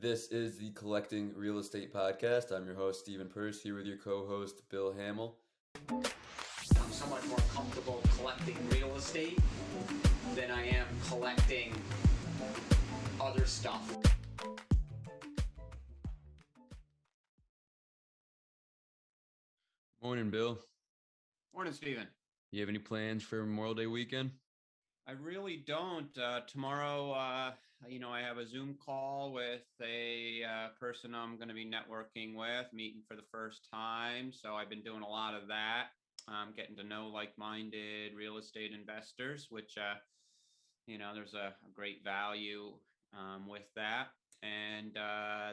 This is the Collecting Real Estate Podcast. I'm your host, Stephen Purse, here with your co-host, Bill Hamel. I'm somewhat more comfortable collecting real estate than I am collecting other stuff. Morning, Bill. Morning, Stephen. You have any plans for Memorial Day weekend? I really don't. Tomorrow, I have a Zoom call with a person I'm going to be networking with, meeting for the first time. So I've been doing a lot of that, getting to know like-minded real estate investors, which, there's a great value with that. And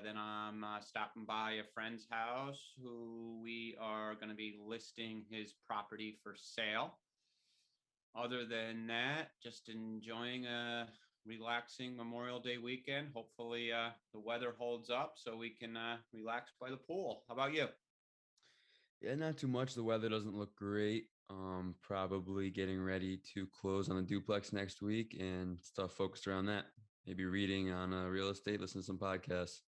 then I'm stopping by a friend's house who we are going to be listing his property for sale. Other than that, just enjoying a relaxing Memorial Day weekend. Hopefully the weather holds up so we can relax by the pool. How about you? Yeah, not too much. The weather doesn't look great. Probably getting ready to close on a duplex next week and stuff focused around that. Maybe reading on real estate, listen to some podcasts.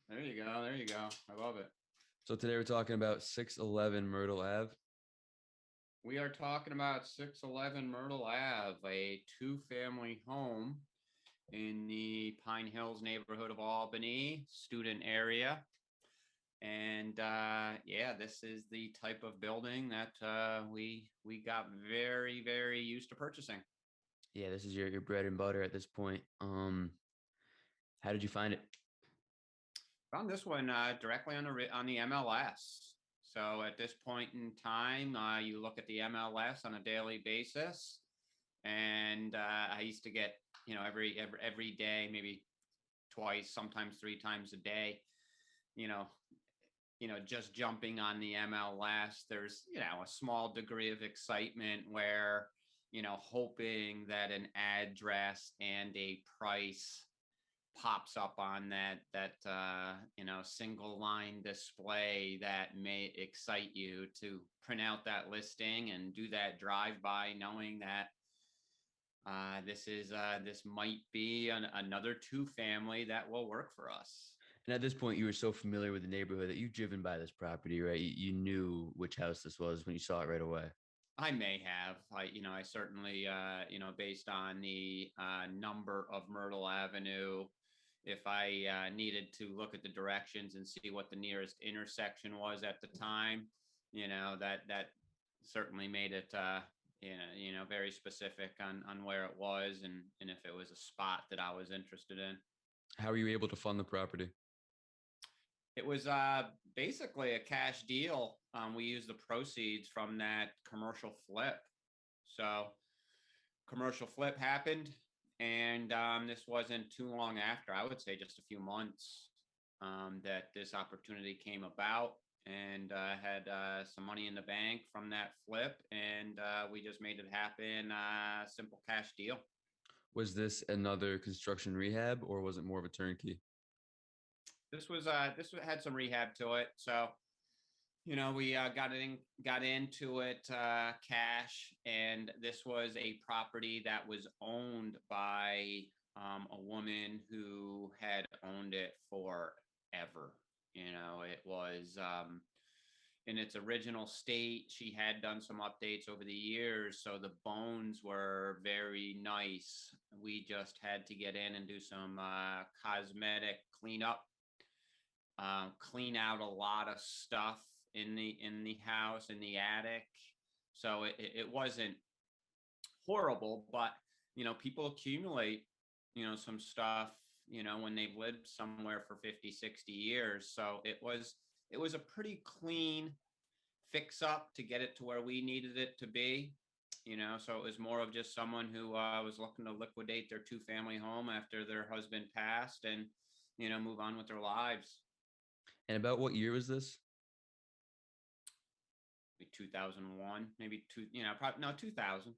There you go. I love it. So today we're talking about 611 Myrtle Ave. We are talking about 611 Myrtle Ave, a two-family home in the Pine Hills neighborhood of Albany, student area. And this is the type of building that we got very, very used to purchasing. Yeah, this is your bread and butter at this point. How did you find it? Found this one directly on the MLS. So at this point in time, you look at the MLS on a daily basis, and I used to get, every day, maybe twice, sometimes three times a day, just jumping on the MLS. There's, a small degree of excitement where, hoping that an address and a price pops up on that single line display that may excite you to print out that listing and do that drive-by, knowing that this might be another two-family that will work for us. And at this point, you were so familiar with the neighborhood that you've driven by this property, right? You knew which house this was when you saw it right away. I may have. I certainly, based on the number of Myrtle Avenue, if I needed to look at the directions and see what the nearest intersection was at the time, that certainly made it, very specific on where it was and if it was a spot that I was interested in. How were you able to fund the property? It was basically a cash deal. We used the proceeds from that commercial flip. So commercial flip happened. And this wasn't too long after, I would say just a few months, that this opportunity came about, and had some money in the bank from that flip, and we just made it happen. Simple cash deal. Was this another construction rehab, or was it more of a turnkey? This had some rehab to it. So, we got into it cash, and this was a property that was owned by a woman who had owned it forever. It was in its original state. She had done some updates over the years, so the bones were very nice. We just had to get in and do some cosmetic cleanup, clean out a lot of stuff in the house, in the attic. So it wasn't horrible, but people accumulate some stuff when they've lived somewhere for 50, 60 years. So it was a pretty clean fix up to get it to where we needed it to be. So it was more of just someone who was looking to liquidate their two-family home after their husband passed and move on with their lives. And about what year was this? 2001, maybe 2000.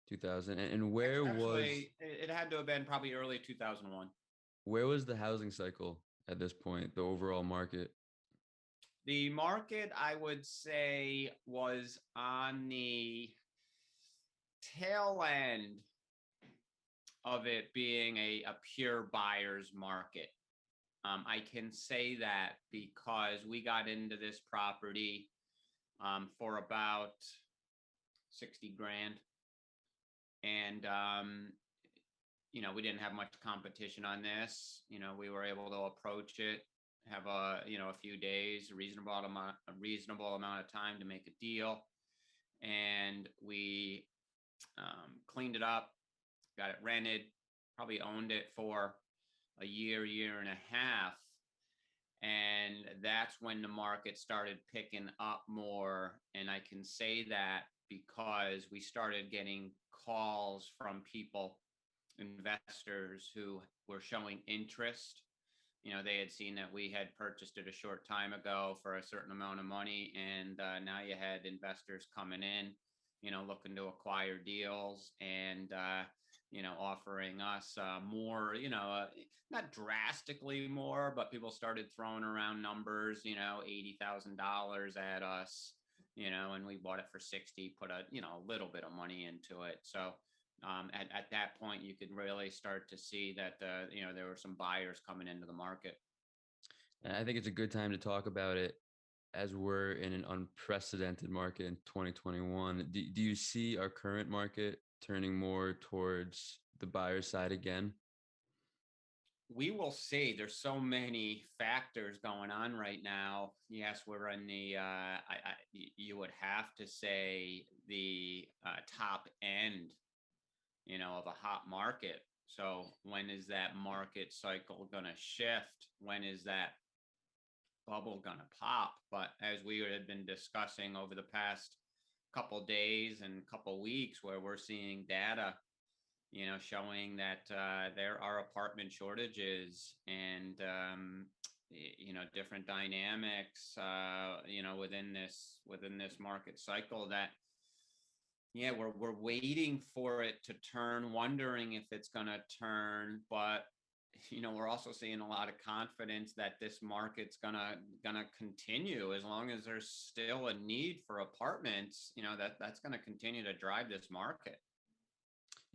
2000. And where Actually, it had to have been probably early 2001. Where was the housing cycle at this point, the overall market? The market, I would say, was on the tail end of it being a pure buyer's market. I can say that because we got into this property for about 60 grand. And, we didn't have much competition on this. We were able to approach it, have a few days, a reasonable amount of time to make a deal. And we cleaned it up, got it rented, probably owned it for a year and a half. And that's when the market started picking up more. And I can say that because we started getting calls from people, investors who were showing interest. They had seen that we had purchased it a short time ago for a certain amount of money. And now you had investors coming in, looking to acquire deals and, offering us more, not drastically more, but people started throwing around numbers, $80,000 at us, and we bought it for 60, put a little bit of money into it. So at that point, you could really start to see that, there were some buyers coming into the market. And I think it's a good time to talk about it as we're in an unprecedented market in 2021. Do you see our current market turning more towards the buyer side again? We will see. There's so many factors going on right now. Yes, we're in the, you would have to say the top end, of a hot market. So when is that market cycle going to shift? When is that bubble going to pop? But as we had been discussing over the past couple days and couple weeks, where we're seeing data, showing that there are apartment shortages and, different dynamics, within this market cycle that, yeah, we're waiting for it to turn, wondering if it's going to turn. But we're also seeing a lot of confidence that this market's gonna continue as long as there's still a need for apartments. That's going to continue to drive this market.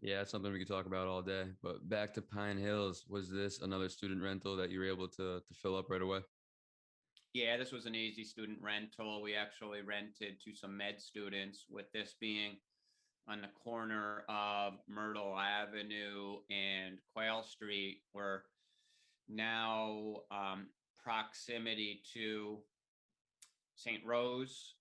Yeah, it's something we could talk about all day. But back to Pine Hills, was this another student rental that you were able to fill up right away? Yeah, this was an easy student rental. We actually rented to some med students, with this being on the corner of Myrtle Avenue and Quail Street. We're now proximity to St. Rose,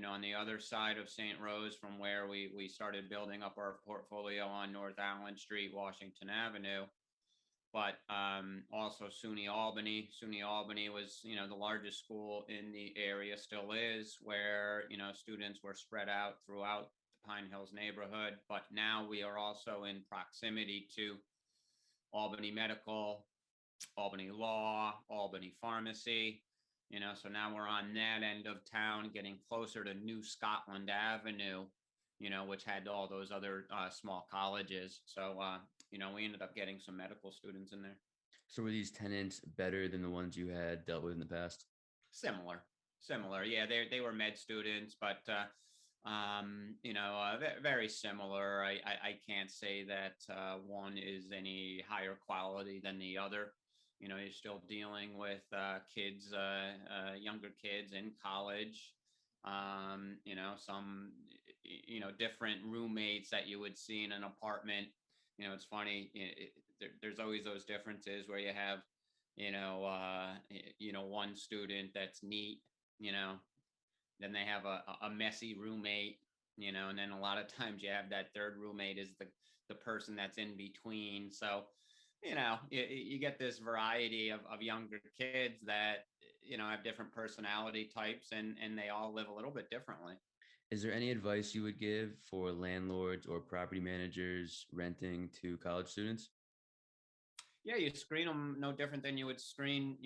on the other side of St. Rose from where we started building up our portfolio on North Allen Street, Washington Avenue. But also SUNY Albany. SUNY Albany was, the largest school in the area, still is, where, students were spread out throughout the Pine Hills neighborhood. But now we are also in proximity to Albany Medical, Albany Law, Albany Pharmacy. So now we're on that end of town, getting closer to New Scotland Avenue, which had all those other small colleges. So, we ended up getting some medical students in there. So were these tenants better than the ones you had dealt with in the past? Similar. Yeah, they were med students, but, very similar. I can't say that one is any higher quality than the other. You're still dealing with kids, younger kids in college, some, different roommates that you would see in an apartment. It's funny, there's always those differences where you have, one student that's neat, then they have a messy roommate, and then a lot of times you have that third roommate is the person that's in between. So, you get this variety of younger kids that, have different personality types, and they all live a little bit differently. Is there any advice you would give for landlords or property managers renting to college students? Yeah, you screen them no different than you would screen,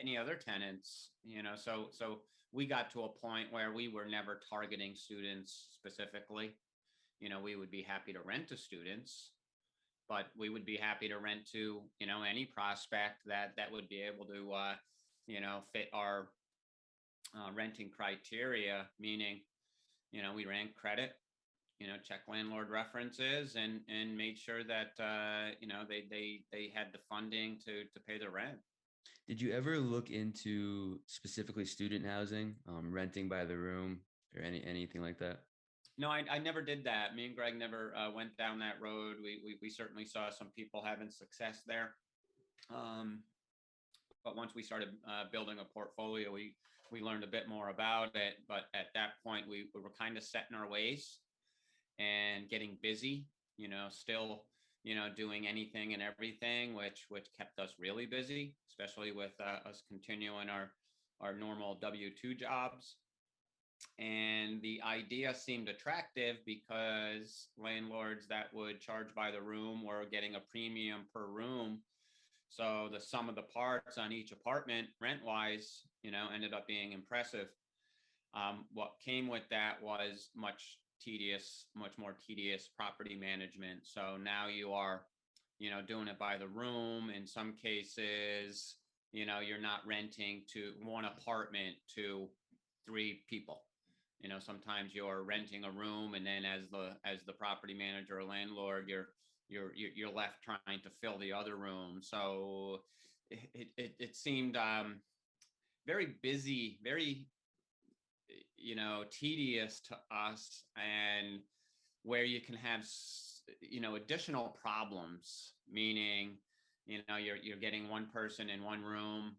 any other tenants, so we got to a point where we were never targeting students specifically. We would be happy to rent to students, but we would be happy to rent to, any prospect that would be able to, fit our renting criteria, meaning, we ran credit, check landlord references, and made sure that, they had the funding to pay the rent. Did you ever look into specifically student housing, renting by the room, or anything like that? No, I never did that. Me and Greg never went down that road. We certainly saw some people having success there. Um, but once we started building a portfolio, we learned a bit more about it. But at that point, we were kind of set in our ways and getting busy, still, doing anything and everything, which kept us really busy, especially with us continuing our normal W-2 jobs. And the idea seemed attractive because landlords that would charge by the room were getting a premium per room. So the sum of the parts on each apartment, rent wise, ended up being impressive. What came with that was much more tedious property management. So now you are, doing it by the room. In some cases, you're not renting to one apartment to three people. Sometimes you're renting a room, and then as the property manager or landlord, you're left trying to fill the other room. So it seemed very busy, very tedious to us, and where you can have additional problems, meaning you're getting one person in one room,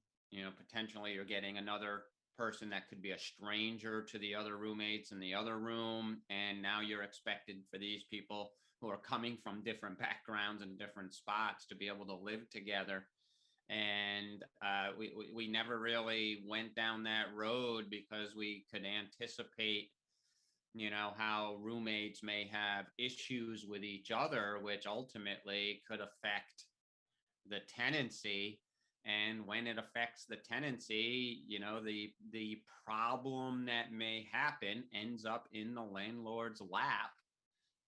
potentially you're getting another person that could be a stranger to the other roommates in the other room, and now you're expected for these people who are coming from different backgrounds and different spots to be able to live together. And we never really went down that road because we could anticipate how roommates may have issues with each other, which ultimately could affect the tenancy. And when it affects the tenancy, the problem that may happen ends up in the landlord's lap,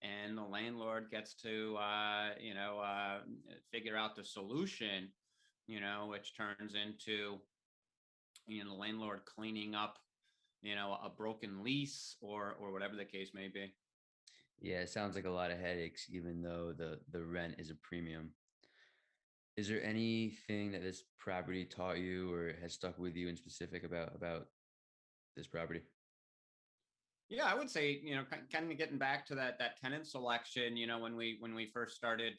and the landlord gets to figure out the solution, which turns into the landlord cleaning up a broken lease or whatever the case may be. Yeah, it sounds like a lot of headaches, even though the rent is a premium. Is there anything that this property taught you or has stuck with you in specific about this property? Yeah, I would say, kind of getting back to that tenant selection, when we first started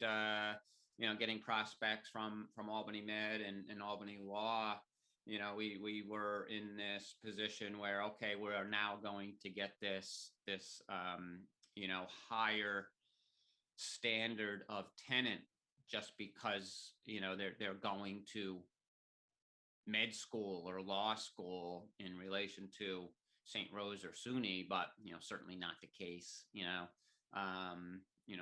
getting prospects from Albany Med and Albany Law, we were in this position where, okay, we are now going to get this higher standard of tenant, just because they're going to med school or law school in relation to St. Rose or SUNY, but certainly not the case.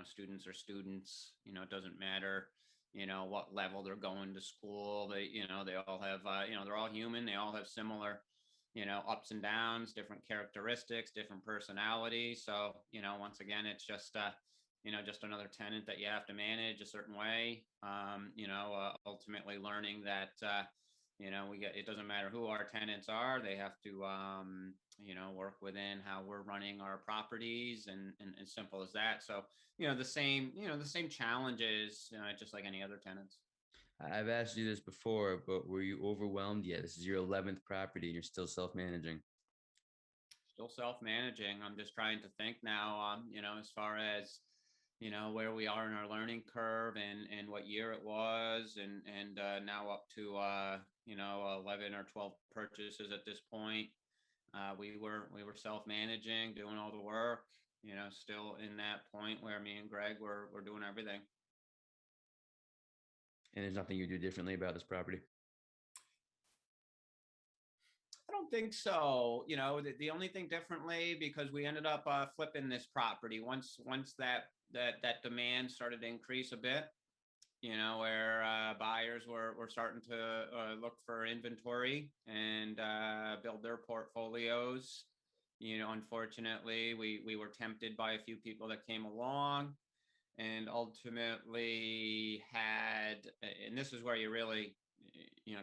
Students are students. It doesn't matter what level they're going to school. They all have they're all human. They all have similar ups and downs, different characteristics, different personalities. So once again, it's just just another tenant that you have to manage a certain way. Ultimately learning that it doesn't matter who our tenants are, they have to work within how we're running our properties, and as simple as that. So the same challenges, just like any other tenants. I've asked you this before, but were you overwhelmed yet? This is your 11th property and you're still self-managing. Still self-managing. I'm just trying to think now, as far as where we are in our learning curve, and what year it was, and now up to 11 or 12 purchases at this point. We were self-managing, doing all the work, still in that point where me and Greg were doing everything. And there's nothing you do differently about this property. I don't think so. The only thing differently, because we ended up flipping this property once that demand started to increase a bit, where buyers were starting to look for inventory and build their portfolios. Unfortunately, we were tempted by a few people that came along, and ultimately and this is where you really,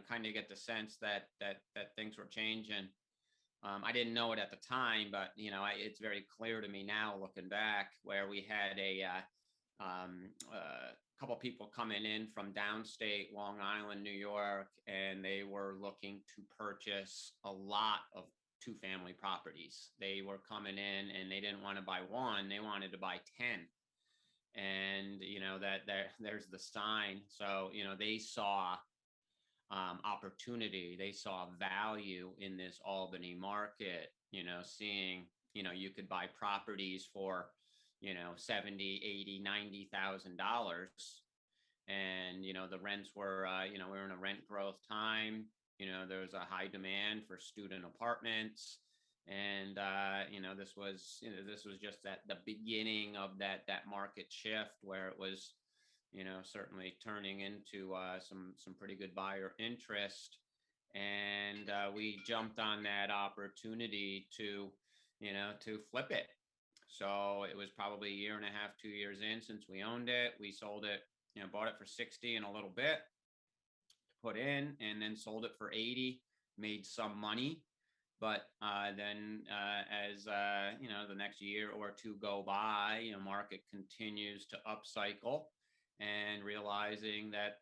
kind of get the sense that things were changing. I didn't know it at the time, but it's very clear to me now, looking back, where we had couple people coming in from downstate Long Island, New York, and they were looking to purchase a lot of two-family properties. They were coming in and they didn't want to buy one, they wanted to buy 10. And there's the sign. So they saw opportunity, they saw value in this Albany market, seeing you could buy properties for 70, 80, $90,000. And the rents were we were in a rent growth time. There was a high demand for student apartments. And this was just at the beginning of that market shift, where it was certainly turning into some pretty good buyer interest. And we jumped on that opportunity to flip it. So it was probably a year and a half, 2 years in since we owned it. We sold it, bought it for 60 and a little bit to put in, and then sold it for 80, made some money. But then as the next year or two go by, market continues to upcycle, and realizing that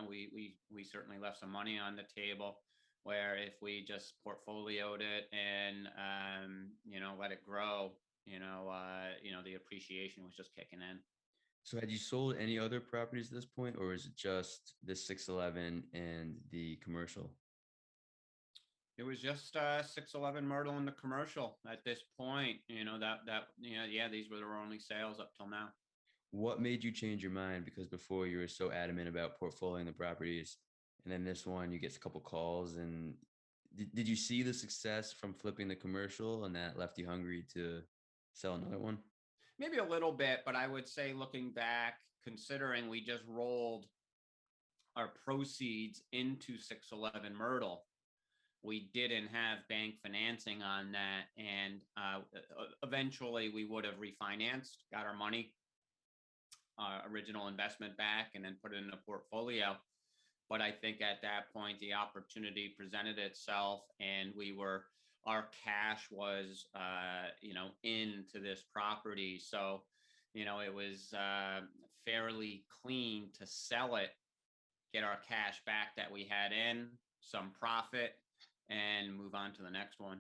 we certainly left some money on the table, where if we just portfolioed it and let it grow, the appreciation was just kicking in. So had you sold any other properties at this point, or is it just the 611 and the commercial? It was just 611 Myrtle and the commercial at this point. These were our only sales up till now. What made you change your mind? Because before you were so adamant about portfolioing the properties, and then this one, you get a couple calls. And did you see the success from flipping the commercial, and that left you hungry to sell another one? Maybe a little bit, but I would say, looking back, considering we just rolled our proceeds into 611 Myrtle, we didn't have bank financing on that. And eventually we would have refinanced, got our money, original investment back, and then put it in a portfolio. But I think at that point, the opportunity presented itself, and our cash was, into this property. So, it was fairly clean to sell it, get our cash back that we had in, some profit, and move on to the next one.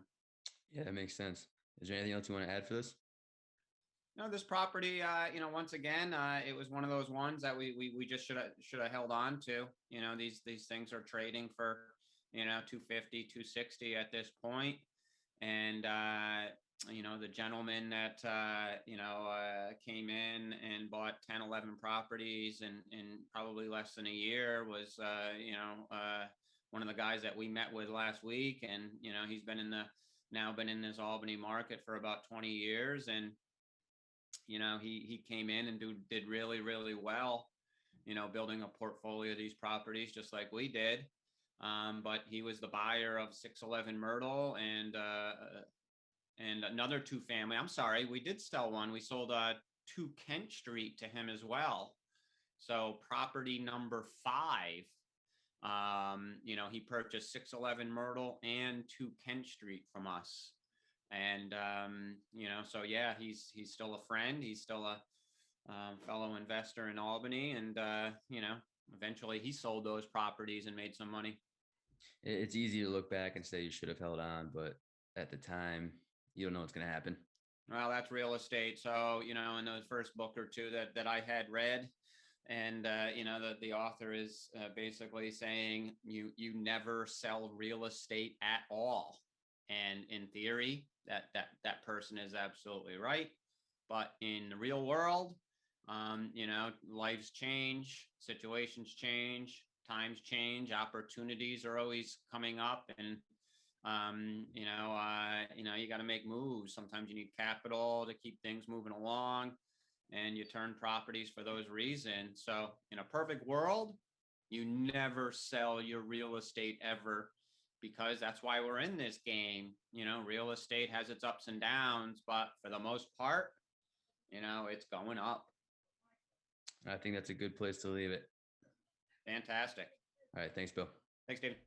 Yeah, that makes sense. Is there anything else you want to add for this? No, this property, once again, it was one of those ones that we just should have held on to. These things are trading for, 250, 260 at this point. And, the gentleman that, came in and bought 10, 11 properties in probably less than a year was, one of the guys that we met with last week. And, he's been in this Albany market for about 20 years. And, he came in and did really, really well, building a portfolio of these properties just like we did. But he was the buyer of 611 Myrtle and another two-family. I'm sorry, we did sell one. We sold 2 Kent Street to him as well. So property number 5, he purchased 611 Myrtle and 2 Kent Street from us. And, so yeah, he's still a friend. He's still a fellow investor in Albany. And, eventually he sold those properties and made some money. It's easy to look back and say you should have held on, but at the time, you don't know what's going to happen. Well, that's real estate. So, in the first book or two that I had read, and, that the author is basically saying you never sell real estate at all. And in theory, that person is absolutely right. But in the real world, lives change, situations change, times change, opportunities are always coming up. And, you got to make moves. Sometimes you need capital to keep things moving along, and you turn properties for those reasons. So in a perfect world, you never sell your real estate ever, because that's why we're in this game. Real estate has its ups and downs, but for the most part, it's going up. I think that's a good place to leave it. Fantastic. All right. Thanks, Bill. Thanks, David.